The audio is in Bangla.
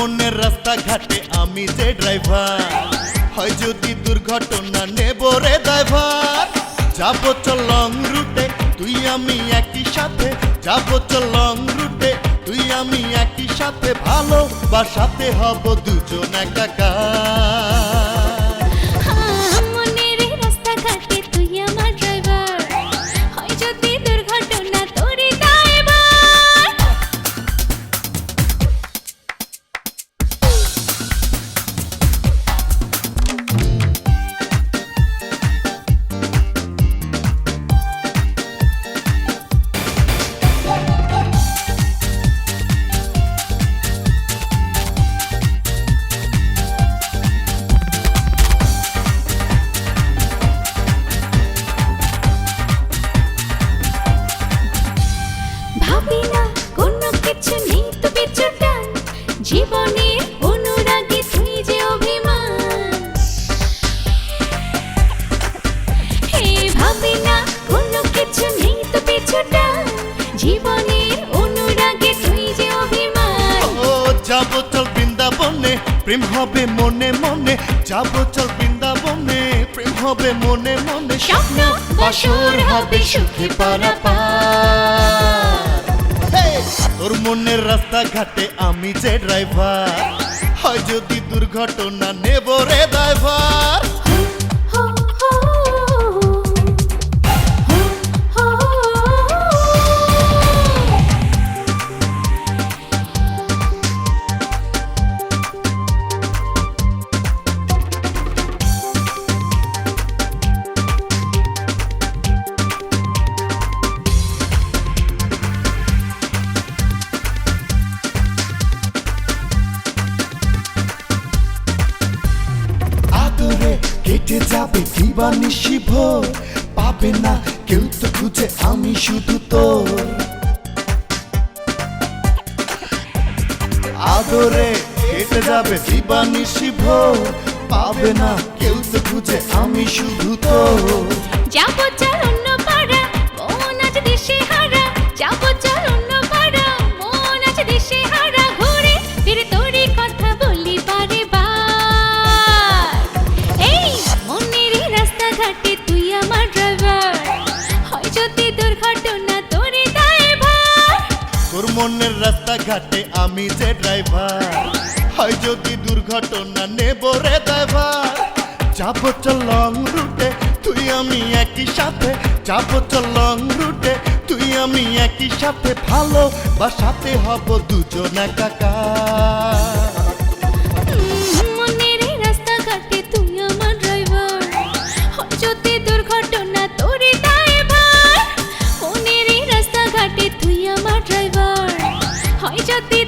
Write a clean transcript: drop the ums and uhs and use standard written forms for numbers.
মনের রাস্তাঘাটে আমি যে ড্রাইভার, হয় যদি দুর্ঘটনা নেব রে ড্রাইভার। যাবো চল লং রুটে তুই আমি একই সাথে, যাবো চল লং রুটে তুই আমি একই সাথে, ভালোবাসাতে হব দুজন একাকার। মনের রাস্তাঘাটে তুই আমার ড্রাইভার, হয় যদি দুর্ঘটনা তোরই দায়ভার। ভাবি না কোনো কিছু নেই তো পিছুটান, জীবনের অনুরাগে তুই যে অভিমান। হে ভাবি না কোনো কিছু নেই তো পিছুটান, জীবনের অনুরাগে তুই যে অভিমান। ও যাবো চল বৃন্দাবনে প্রেম হবে মনে মনে, যাবো চল বৃন্দাবনে প্রেম হবে মনে মনে, স্বপ্ন বাসর হবে সুখে পারাপার। তোর মনের রাস্তাঘাটে আমি যে ড্রাইভার, হয় যদি দুর্ঘটনা নেব রে ড্রাইভার। হো হো হো হো। আদরে কেটে যাবে দিবানিশি ভোর, পাবে না কেউ তো খুঁজে আমি শুধু তোর। আদরে কেটে যাবে দিবানিশি ভোর, পাবে না কেউ তো খুঁজে আমি শুধু তোর। যাবো চল অন্য পাড়া, মন আজ দেশে হারা। যাবো চল অন্য পাড়া, মন আজ দেশে হারা। ঘুরে ফিরে তোরই কথা বলি বারে বার। এই মনের রাস্তাঘাটে তুই আমার ড্রাইভার, হয় যদি দুর্ঘটনা তোরই দায়ভার। তোর মনের রাস্তাঘাটে আমি যে ড্রাইভার, হয় যদি দুর্ঘটনা নেব রে ড্রাইভার। যাবো চল লং রুটে তুই আমি একই সাথে, যাবো চল লং রুটে তুই আমি একই সাথে, ভালোবাসাতে হব দুজন একাকার। মনের রাস্তাঘাটে তুই আমার ড্রাইভার, হয় যদি দুর্ঘটনা তোরই দায়ভার। মনের রাস্তাঘাটে তুই আমার ড্রাইভার, হয় যদি